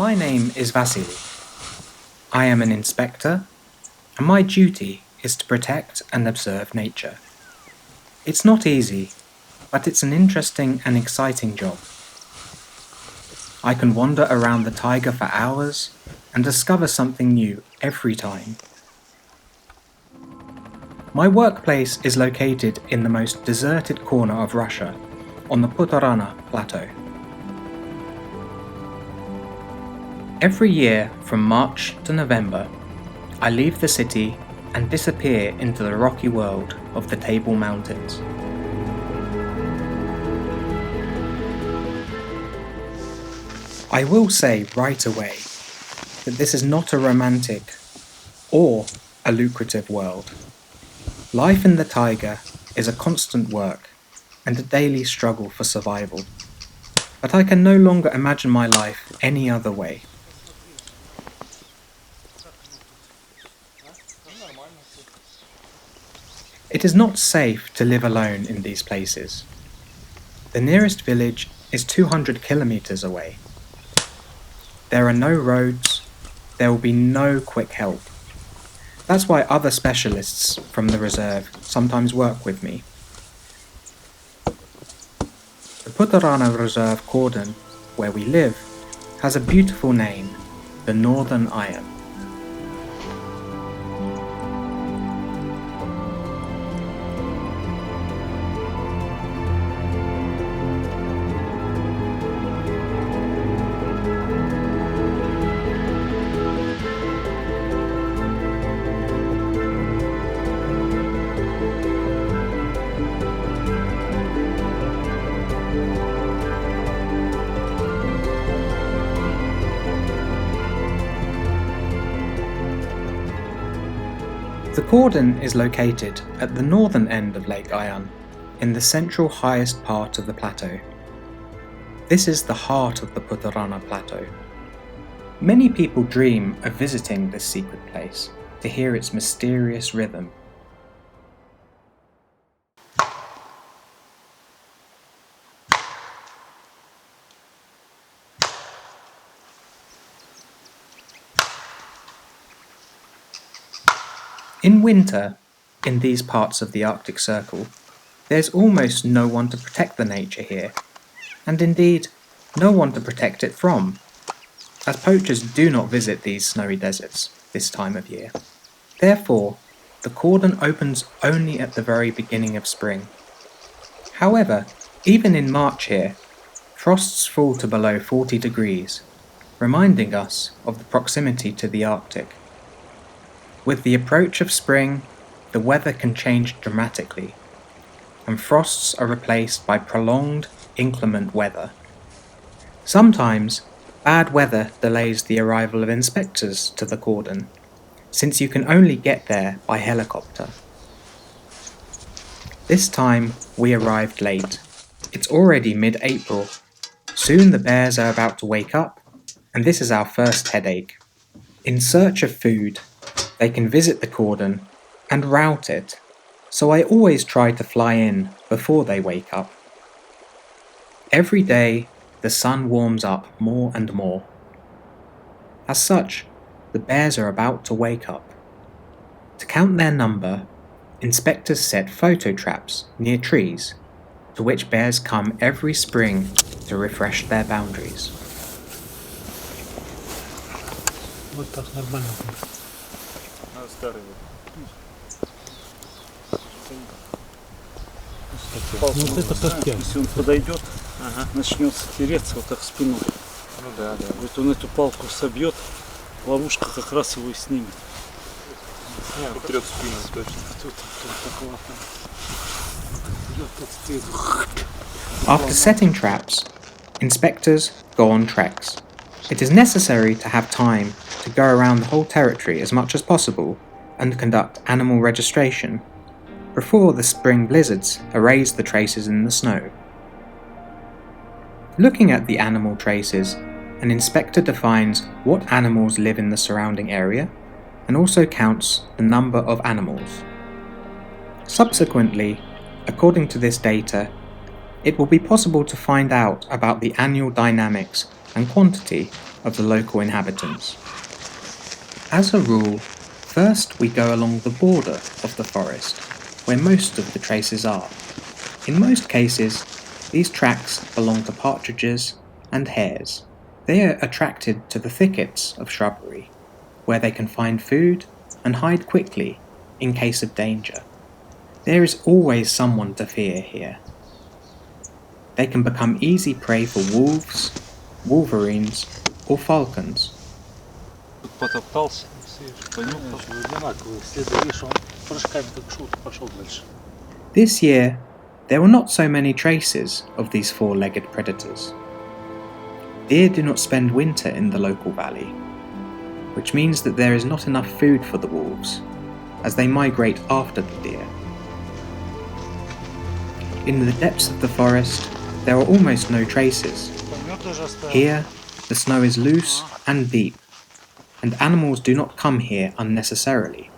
My name is Vasily. I am an inspector, and my duty is to protect and observe nature. It's not easy, but it's an interesting and exciting job. I can wander around the taiga for hours and discover something new every time. My workplace is located in the most deserted corner of Russia, on the Putorana Plateau. Every year, from March to November, I leave the city and disappear into the rocky world of the Table Mountains. I will say right away that this is not a romantic or a lucrative world. Life in the taiga is a constant work and a daily struggle for survival. But I can no longer imagine my life any other way. It is not safe to live alone in these places. The nearest village is 200 kilometers away. There are no roads, there will be no quick help. That's why other specialists from the reserve sometimes work with me. The Putorana Reserve cordon, where we live, has a beautiful name, the Northern Iron. The cordon is located at the northern end of Lake Ayan, in the central highest part of the plateau. This is the heart of the Putorana Plateau. Many people dream of visiting this secret place to hear its mysterious rhythm. In winter, in these parts of the Arctic Circle, there's almost no one to protect the nature here, and indeed, no one to protect it from, as poachers do not visit these snowy deserts this time of year. Therefore, the cordon opens only at the very beginning of spring. However, even in March here, frosts fall to below 40 degrees, reminding us of the proximity to the Arctic. With the approach of spring, the weather can change dramatically, and frosts are replaced by prolonged, inclement weather. Sometimes, bad weather delays the arrival of inspectors to the cordon, since you can only get there by helicopter. This time, we arrived late. It's already mid-April. Soon the bears are about to wake up, and this is our first headache. In search of food, they can visit the cordon and route it, so I always try to fly in before they wake up. Every day, the sun warms up more and more. As such, the bears are about to wake up. To count their number, inspectors set photo traps near trees, to which bears come every spring to refresh their boundaries. Вот так нормально. Ну вот это портяг. Если он подойдет, начнется тереться вот так спиной. Ну да. Вот он эту палку собьет, ловушка как раз его и снимет. Не, утрет спину точно. Тут так лапа. After setting traps, inspectors go on treks. It is necessary to have time to go around the whole territory as much as possible and conduct animal registration before the spring blizzards erase the traces in the snow. Looking at the animal traces, an inspector defines what animals live in the surrounding area and also counts the number of animals. Subsequently, according to this data, it will be possible to find out about the annual dynamics and quantity of the local inhabitants. As a rule, first we go along the border of the forest, where most of the traces are. In most cases, these tracks belong to partridges and hares. They are attracted to the thickets of shrubbery, where they can find food and hide quickly in case of danger. There is always someone to fear here. They can become easy prey for wolves, wolverines, or falcons. Тут потоптался, понюхал. Одинаковые. Следы, видишь, он прыжками как шут пошел дальше. This year, there were not so many traces of these four-legged predators. Deer do not spend winter in the local valley, which means that there is not enough food for the wolves, as they migrate after the deer. In the depths of the forest, there are almost no traces. Here, the snow is loose and deep, and animals do not come here unnecessarily.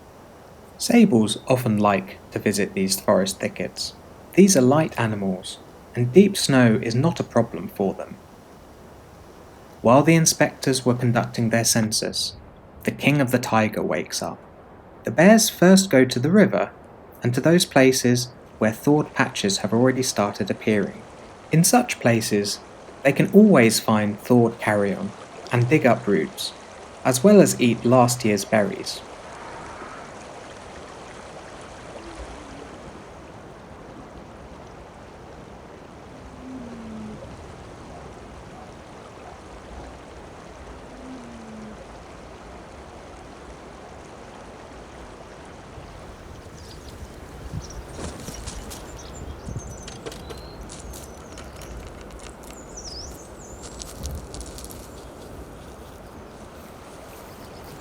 Sables often like to visit these forest thickets. These are light animals, and deep snow is not a problem for them. While the inspectors were conducting their census, the king of the taiga wakes up. The bears first go to the river, and to those places where thawed patches have already started appearing. In such places, they can always find thawed carrion and dig up roots, as well as eat last year's berries.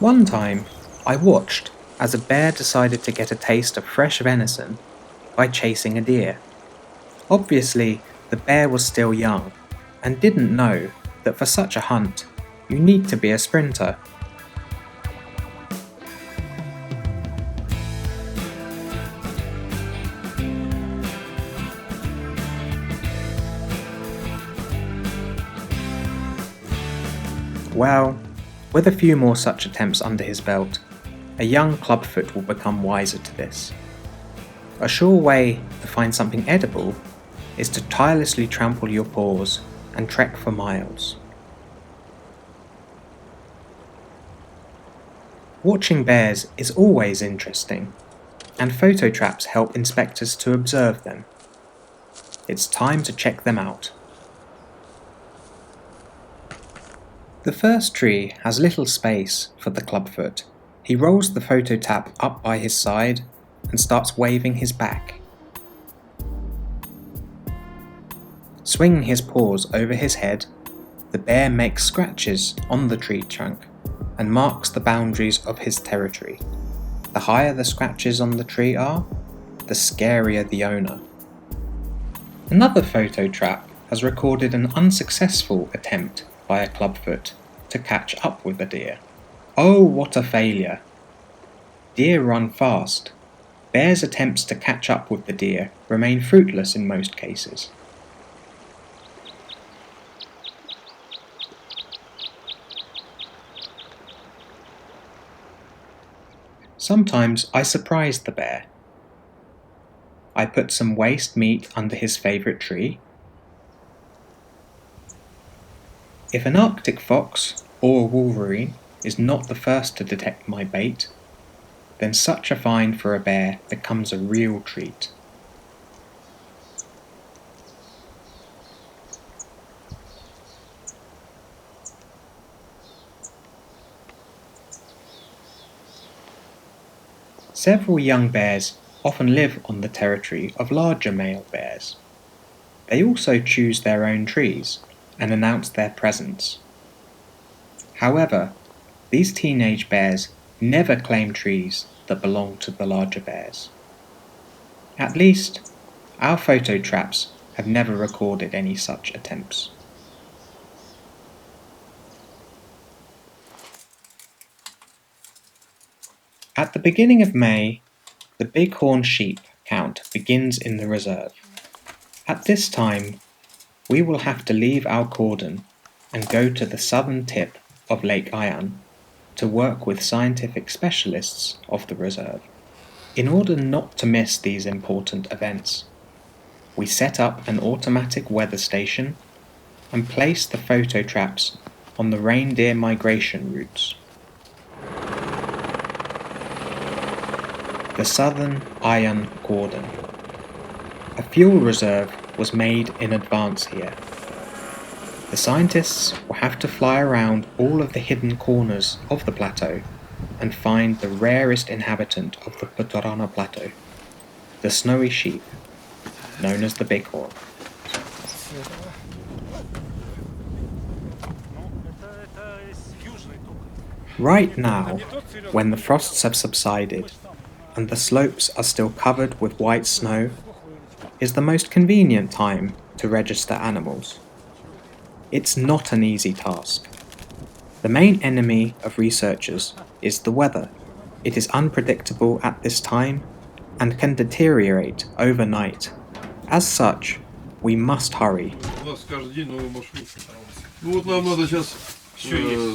One time, I watched as a bear decided to get a taste of fresh venison by chasing a deer. Obviously, the bear was still young and didn't know that for such a hunt, you need to be a sprinter. Well, with a few more such attempts under his belt, a young clubfoot will become wiser to this. A sure way to find something edible is to tirelessly trample your paws and trek for miles. Watching bears is always interesting, and photo traps help inspectors to observe them. It's time to check them out. The first tree has little space for the clubfoot. He rolls the photo tap up by his side and starts waving his back. Swinging his paws over his head, the bear makes scratches on the tree trunk and marks the boundaries of his territory. The higher the scratches on the tree are, the scarier the owner. Another photo trap has recorded an unsuccessful attempt by a clubfoot to catch up with a deer. Oh, what a failure! Deer run fast. Bears' attempts to catch up with the deer remain fruitless in most cases. Sometimes I surprise the bear. I put some waste meat under his favourite tree. If an Arctic fox or a wolverine is not the first to detect my bait, then such a find for a bear becomes a real treat. Several young bears often live on the territory of larger male bears. They also choose their own trees and announce their presence. However, these teenage bears never claim trees that belong to the larger bears. At least, our photo traps have never recorded any such attempts. At the beginning of May, the bighorn sheep count begins in the reserve. At this time, we will have to leave our cordon and go to the southern tip of Lake Ayan to work with scientific specialists of the reserve. In order not to miss these important events, we set up an automatic weather station and placed the photo traps on the reindeer migration routes. The southern Ayan cordon. A fuel reserve was made in advance here. The scientists will have to fly around all of the hidden corners of the plateau and find the rarest inhabitant of the Putarana plateau, the snowy sheep, known as the bighorn. Right now, when the frosts have subsided and the slopes are still covered with white snow, is the most convenient time to register animals. It's not an easy task. The main enemy of researchers is the weather. It is unpredictable at this time and can deteriorate overnight. As such, we must hurry. У нас каждый день новый маршрут. Ну вот нам надо сейчас,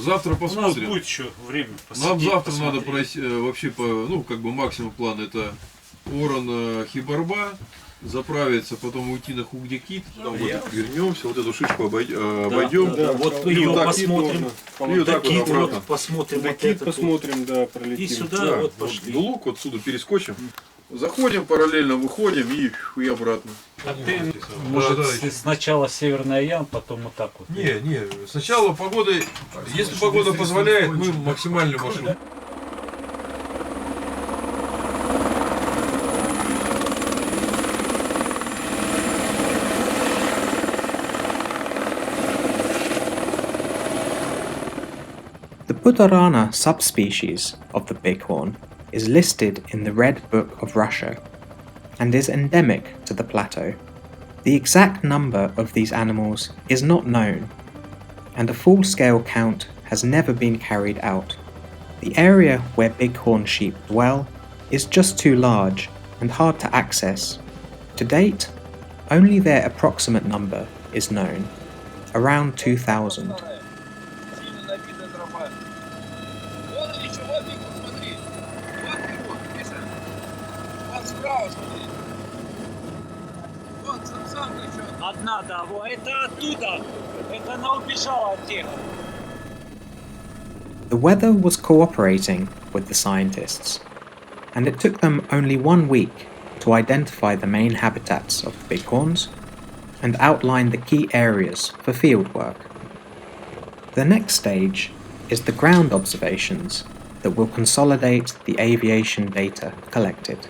завтра посмотрим. У нас будет еще время посидеть. Нам завтра надо вообще максимум план это Оран Хибарба, заправиться, потом уйти на Хугдекит, там вернемся, вот эту шишку обойдем. Да, вот ее посмотрим. И вот так вот обратно. Посмотрим. Докит посмотрим, да, пролетим. И сюда вот пошли. Лук вот отсюда перескочим. Заходим, параллельно выходим и обратно. А ты, может, сначала Северный Аян, потом вот так вот? Не, сначала погода, если погода позволяет, мы максимальный маршрут. The Putarana subspecies of the bighorn is listed in the Red Book of Russia and is endemic to the plateau. The exact number of these animals is not known, and a full-scale count has never been carried out. The area where bighorn sheep dwell is just too large and hard to access. To date, only their approximate number is known, around 2,000. Одна, да, это оттуда. Это она убежала от тех. The weather was cooperating with the scientists, and it took them only 1 week to identify the main habitats of the bighorns and outline the key areas for fieldwork. The next stage is the ground observations that will consolidate the aviation data collected.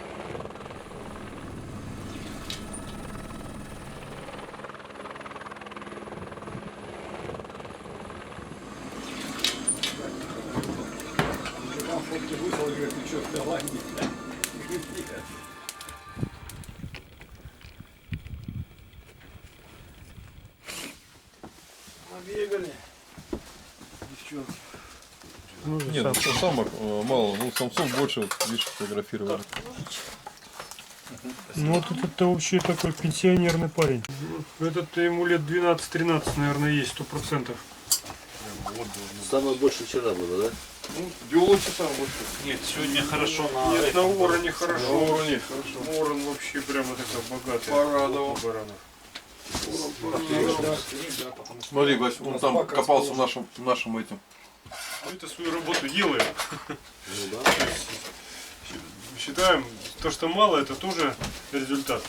Нет, самок мало, самцов больше, видишь, фотографировали. Ну вот это вообще такой пенсионерный парень. Этот ему лет 12-13, наверное, есть 100%. Самое больше вчера было, да? Ну, делайте сам больше. Нет, сегодня хорошо на... Нет, на Вороне хорошо. На Вороне хорошо. Ворон вообще прямо такой богатый. Порадовал. Смотри, Вась, он там копался в нашем этим. Мы-то свою работу делаем. Считаем, то, что мало, это тоже результат.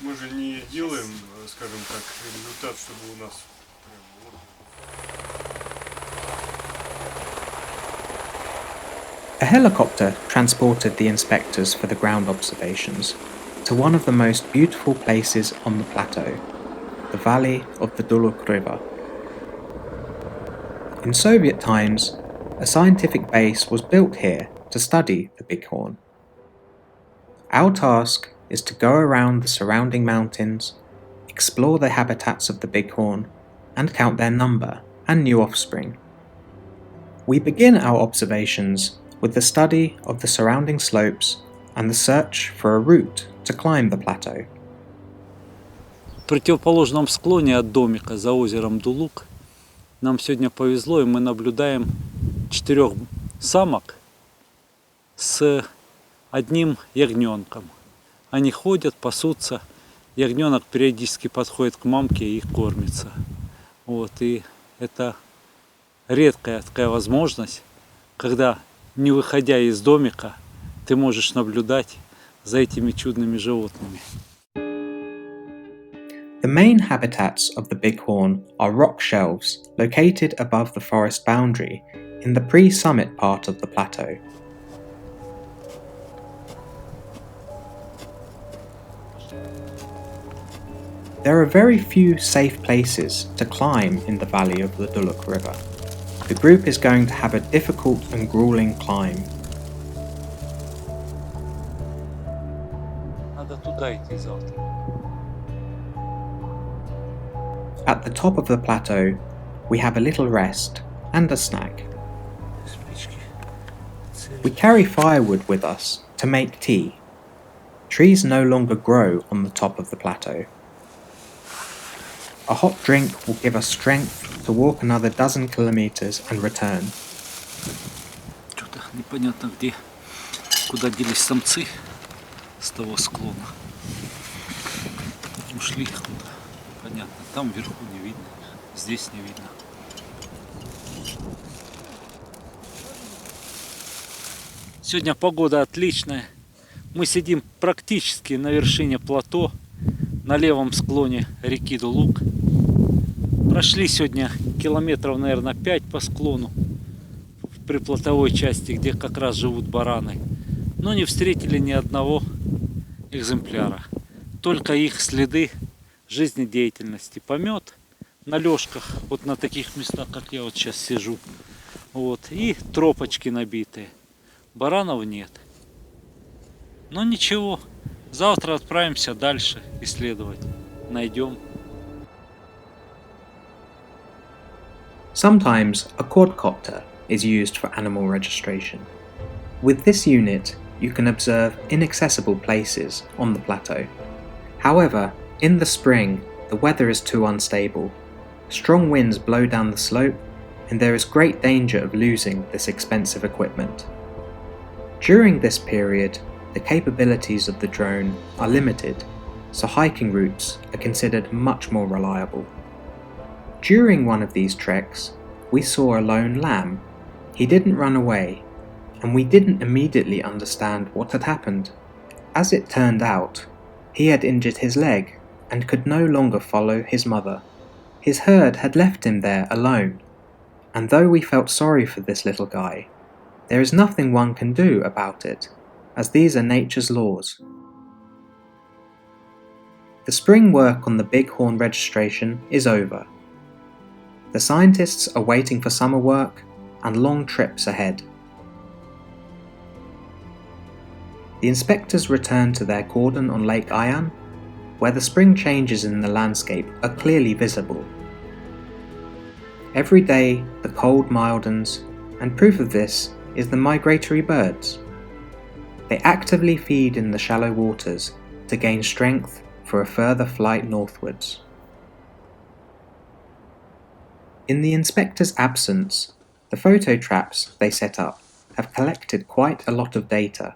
Мы же не делаем, скажем так, результат, чтобы у нас... A helicopter transported the inspectors for the ground observations to one of the most beautiful places on the plateau, the valley of the Duluk River. In Soviet times, a scientific base was built here to study the bighorn. Our task is to go around the surrounding mountains, explore the habitats of the bighorn, and count their number and new offspring. We begin our observations with the study of the surrounding slopes and the search for a route to climb the plateau. противоположном склоне от домика за озером Дулук нам сегодня повезло, и мы наблюдаем 4 самок с одним ягненком. Они ходят, пасутся, ягненок периодически подходит к мамке и кормится. Вот, и это редкая такая возможность, когда, не выходя из домика, ты можешь наблюдать за этими чудными животными. The main habitats of the bighorn are rock shelves located above the forest boundary in the pre-summit part of the plateau. There are very few safe places to climb in the valley of the Duluk River. The group is going to have a difficult and grueling climb. Надо туда идти завтра. At the top of the plateau, we have a little rest and a snack. We carry firewood with us to make tea. Trees no longer grow on the top of the plateau. A hot drink will give us strength to walk another dozen kilometers and return. Что-то непонятно где, куда делись самцы с того склона. Ушли куда. Понятно, там вверху не видно, здесь не видно. Сегодня погода отличная. Мы сидим практически на вершине плато, на левом склоне реки Дулук. Прошли сегодня километров, наверное, 5 по склону в приплотовой части, где как раз живут бараны. Но не встретили ни одного экземпляра. Только их следы жизнедеятельности. Помет на лёжках, вот на таких местах, как я вот сейчас сижу. Вот. И тропочки набитые. Баранов нет. Но ничего. Завтра отправимся дальше исследовать. Найдем. Sometimes a quadcopter is used for animal registration. With this unit, you can observe inaccessible places on the plateau. However, in the spring, the weather is too unstable. Strong winds blow down the slope, and there is great danger of losing this expensive equipment. During this period, the capabilities of the drone are limited, so hiking routes are considered much more reliable. During one of these treks, we saw a lone lamb. He didn't run away, and we didn't immediately understand what had happened. As it turned out, he had injured his leg and could no longer follow his mother. His herd had left him there alone, and though we felt sorry for this little guy, there is nothing one can do about it, as these are nature's laws. The spring work on the bighorn registration is over. The scientists are waiting for summer work and long trips ahead. The inspectors return to their cordon on Lake Ayan, where the spring changes in the landscape are clearly visible. Every day the cold mildens, and proof of this is the migratory birds. They actively feed in the shallow waters to gain strength for a further flight northwards. In the inspector's absence, the photo traps they set up have collected quite a lot of data.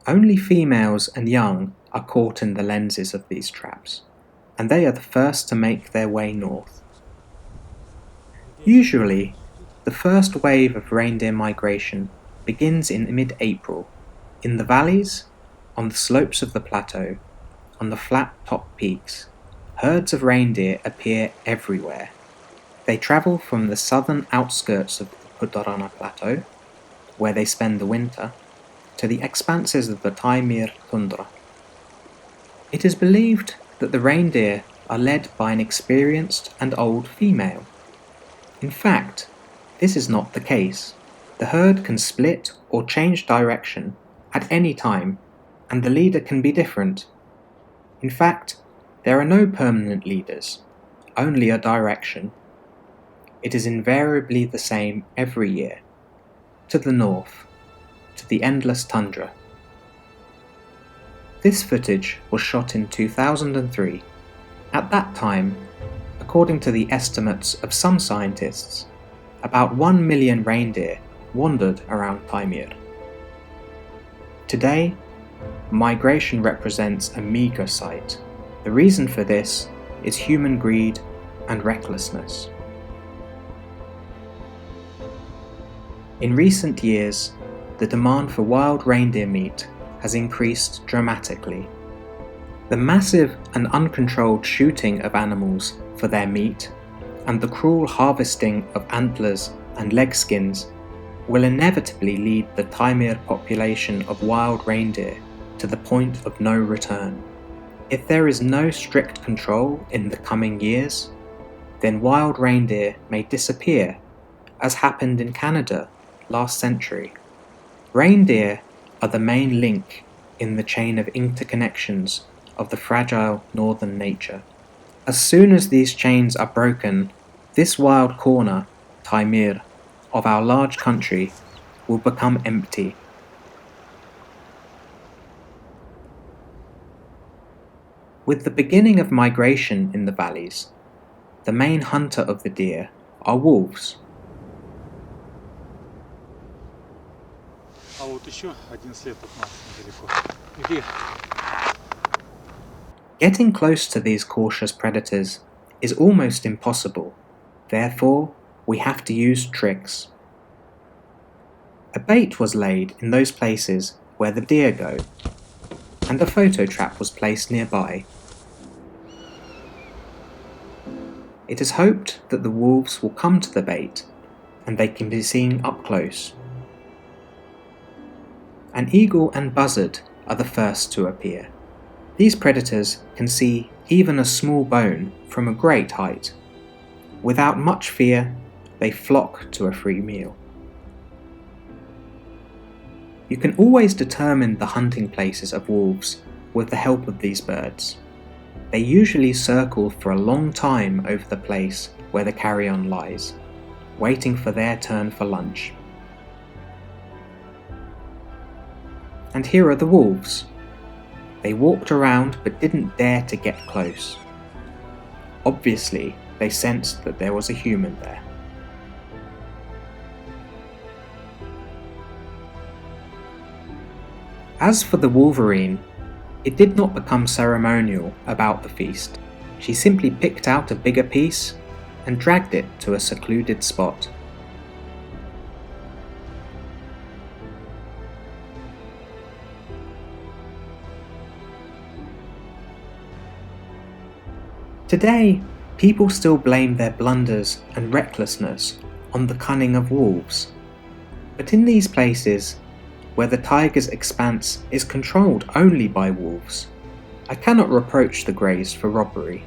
Only females and young are caught in the lenses of these traps, and they are the first to make their way north. Usually, the first wave of reindeer migration begins in mid-April, in the valleys, on the slopes of the plateau, on the flat-top peaks. Herds of reindeer appear everywhere. They travel from the southern outskirts of the Pudarana Plateau, where they spend the winter, to the expanses of the Taimyr tundra. It is believed that the reindeer are led by an experienced and old female. In fact, this is not the case. The herd can split or change direction at any time, and the leader can be different. In fact, there are no permanent leaders, only a direction. It is invariably the same every year, to the north, to the endless tundra. This footage was shot in 2003, At that time, according to the estimates of some scientists, about 1 million reindeer wandered around Taimyr. Today, migration represents a meagre sight. The reason for this is human greed and recklessness. In recent years, the demand for wild reindeer meat has increased dramatically. The massive and uncontrolled shooting of animals for their meat and the cruel harvesting of antlers and leg skins will inevitably lead the Taimyr population of wild reindeer to the point of no return. If there is no strict control in the coming years, then wild reindeer may disappear, as happened in Canada last century. Reindeer are the main link in the chain of interconnections of the fragile northern nature. As soon as these chains are broken, this wild corner, Taimyr, of our large country will become empty. With the beginning of migration in the valleys, the main hunter of the deer are wolves. А вот еще один след от нас недалеко. Где? Getting close to these cautious predators is almost impossible. Therefore, we have to use tricks. A bait was laid in those places where the deer go, and a photo trap was placed nearby. It is hoped that the wolves will come to the bait and they can be seen up close. An eagle and buzzard are the first to appear. These predators can see even a small bone from a great height. Without much fear, they flock to a free meal. You can always determine the hunting places of wolves with the help of these birds. They usually circle for a long time over the place where the carrion lies, waiting for their turn for lunch. And here are the wolves. They walked around but didn't dare to get close. Obviously, they sensed that there was a human there. As for the wolverine, it did not become ceremonial about the feast. She simply picked out a bigger piece and dragged it to a secluded spot. Today, people still blame their blunders and recklessness on the cunning of wolves. But in these places, where the tiger's expanse is controlled only by wolves, I cannot reproach the greys for robbery.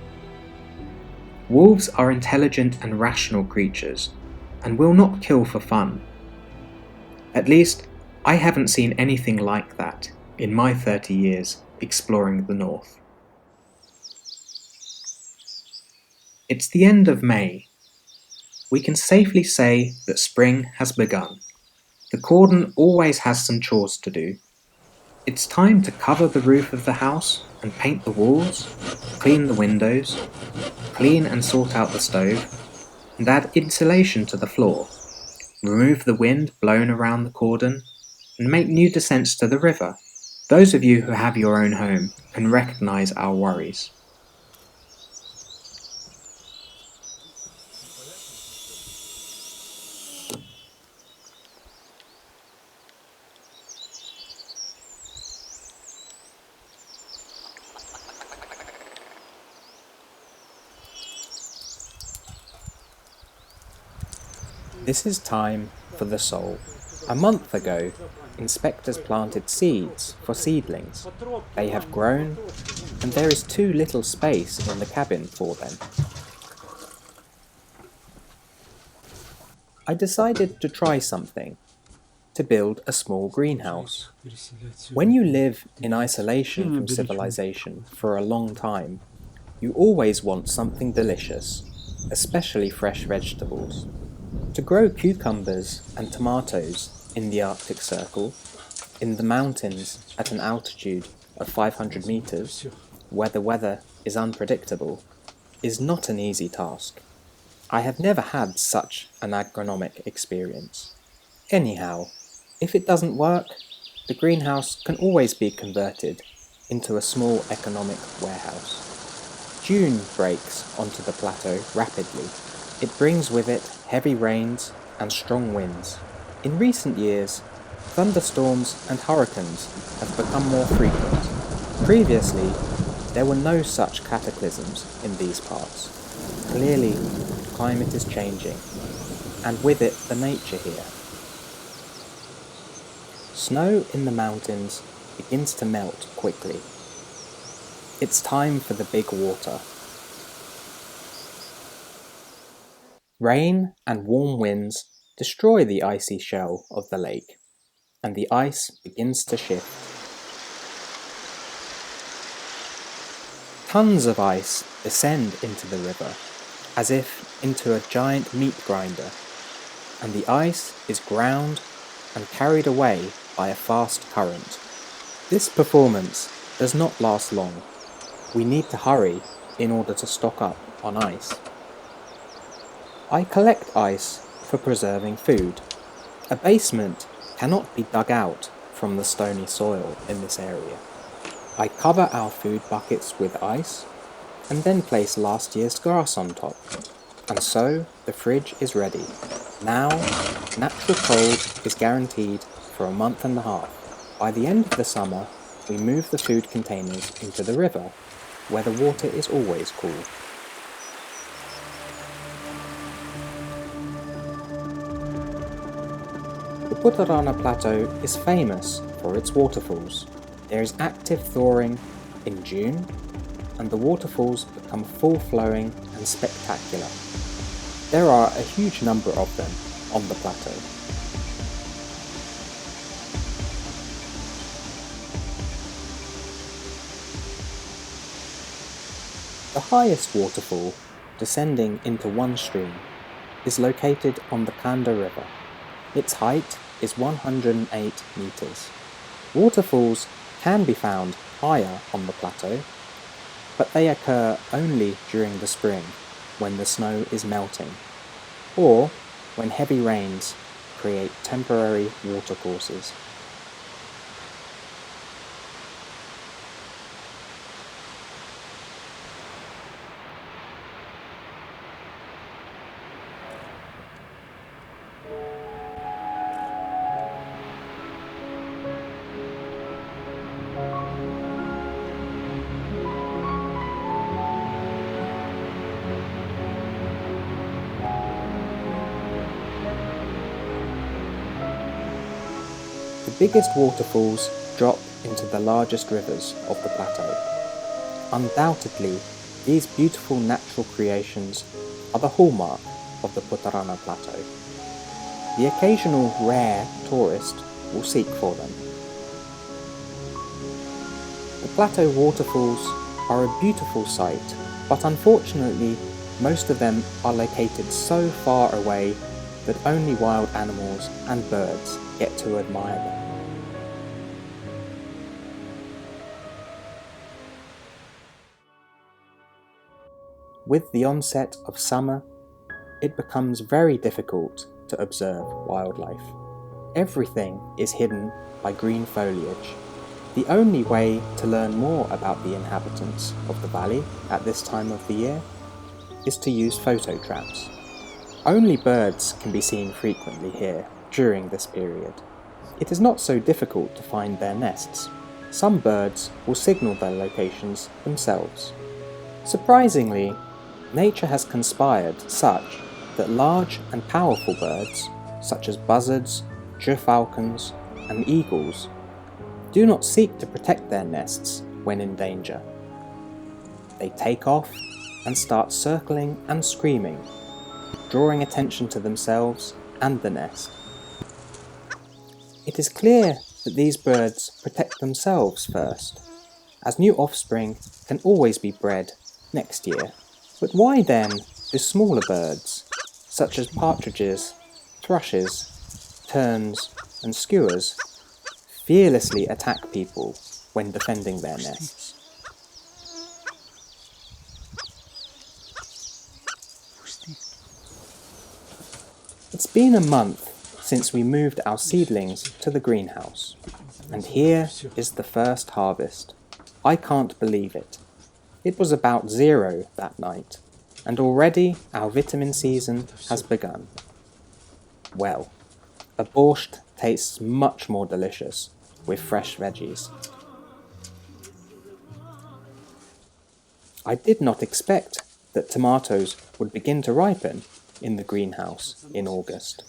Wolves are intelligent and rational creatures, and will not kill for fun. At least, I haven't seen anything like that in my 30 years exploring the north. It's the end of May. We can safely say that spring has begun. The cordon always has some chores to do. It's time to cover the roof of the house and paint the walls, clean the windows, clean and sort out the stove, and add insulation to the floor, remove the wind blown around the cordon, and make new descents to the river. Those of you who have your own home can recognize our worries. This is time for the soul. A month ago, inspectors planted seeds for seedlings. They have grown, and there is too little space in the cabin for them. I decided to try something, to build a small greenhouse. When you live in isolation from civilization for a long time, you always want something delicious, especially fresh vegetables. To grow cucumbers and tomatoes in the Arctic Circle, in the mountains at an altitude of 500 meters, where the weather is unpredictable, is not an easy task. I have never had such an agronomic experience. Anyhow, if it doesn't work, the greenhouse can always be converted into a small economic warehouse. June breaks onto the plateau rapidly. It brings with it heavy rains and strong winds. In recent years, thunderstorms and hurricanes have become more frequent. Previously, there were no such cataclysms in these parts. Clearly, the climate is changing, and with it the nature here. Snow in the mountains begins to melt quickly. It's time for the big water. Rain and warm winds destroy the icy shell of the lake, and the ice begins to shift. Tons of ice descend into the river, as if into a giant meat grinder, and the ice is ground and carried away by a fast current. This performance does not last long. We need to hurry in order to stock up on ice. I collect ice for preserving food. A basement cannot be dug out from the stony soil in this area. I cover our food buckets with ice and then place last year's grass on top. And so the fridge is ready. Now, natural cold is guaranteed for a month and a half. By the end of the summer, we move the food containers into the river, where the water is always cool. The Putarana Plateau is famous for its waterfalls. There is active thawing in June, and the waterfalls become full-flowing and spectacular. There are a huge number of them on the plateau. The highest waterfall, descending into one stream, is located on the Kanda River. Its height is 108 meters. Waterfalls can be found higher on the plateau, but they occur only during the spring, when the snow is melting, or when heavy rains create temporary watercourses. The biggest waterfalls drop into the largest rivers of the plateau. Undoubtedly, these beautiful natural creations are the hallmark of the Putarana Plateau. The occasional rare tourist will seek for them. The plateau waterfalls are a beautiful sight, but unfortunately, most of them are located so far away that only wild animals and birds get to admire them. With the onset of summer, it becomes very difficult to observe wildlife. Everything is hidden by green foliage. The only way to learn more about the inhabitants of the valley at this time of the year is to use photo traps. Only birds can be seen frequently here during this period. It is not so difficult to find their nests. Some birds will signal their locations themselves. Surprisingly, nature has conspired such that large and powerful birds, such as buzzards, gerfalcons, and eagles, do not seek to protect their nests when in danger. They take off and start circling and screaming, drawing attention to themselves and the nest. It is clear that these birds protect themselves first, as new offspring can always be bred next year. But why then do smaller birds, such as partridges, thrushes, terns, and skuas, fearlessly attack people when defending their nests? It's been a month since we moved our seedlings to the greenhouse, and here is the first harvest. I can't believe it. It was about 0 that night, and already our vitamin season has begun. Well, a borscht tastes much more delicious with fresh veggies. I did not expect that tomatoes would begin to ripen in the greenhouse in August.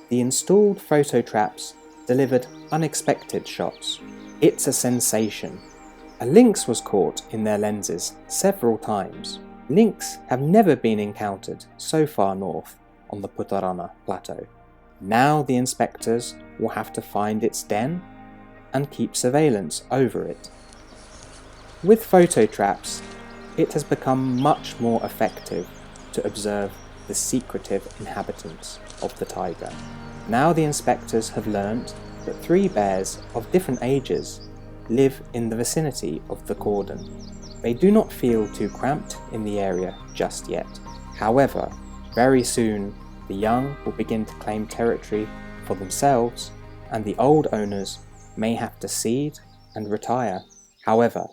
The installed photo traps delivered unexpected shots. It's a sensation. A lynx was caught in their lenses several times. Lynx have never been encountered so far north on the Putarana plateau. Now the inspectors will have to find its den and keep surveillance over it. With photo traps, it has become much more effective to observe the secretive inhabitants of the taiga. Now the inspectors have learnt that 3 bears of different ages live in the vicinity of the cordon. They do not feel too cramped in the area just yet. However, very soon the young will begin to claim territory for themselves, and the old owners may have to cede and retire. However,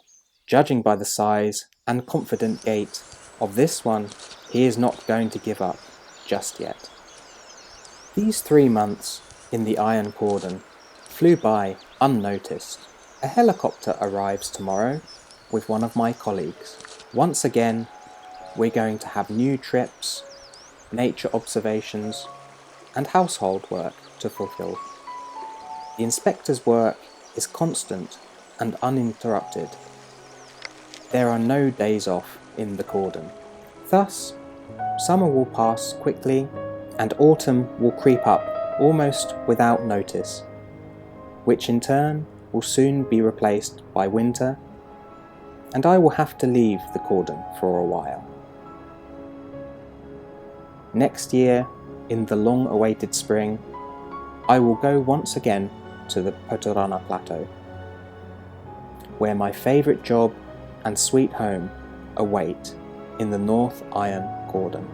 judging by the size and confident gait of this one, he is not going to give up just yet. These 3 months in the iron cordon flew by unnoticed. A helicopter arrives tomorrow with one of my colleagues. Once again, we're going to have new trips, nature observations, and household work to fulfill. The inspector's work is constant and uninterrupted. There are no days off in the cordon. Thus, summer will pass quickly and autumn will creep up almost without notice, which in turn will soon be replaced by winter, and I will have to leave the cordon for a while. Next year, in the long-awaited spring, I will go once again to the Putarana Plateau, where my favourite job and sweet home await in the North Iron Cordon.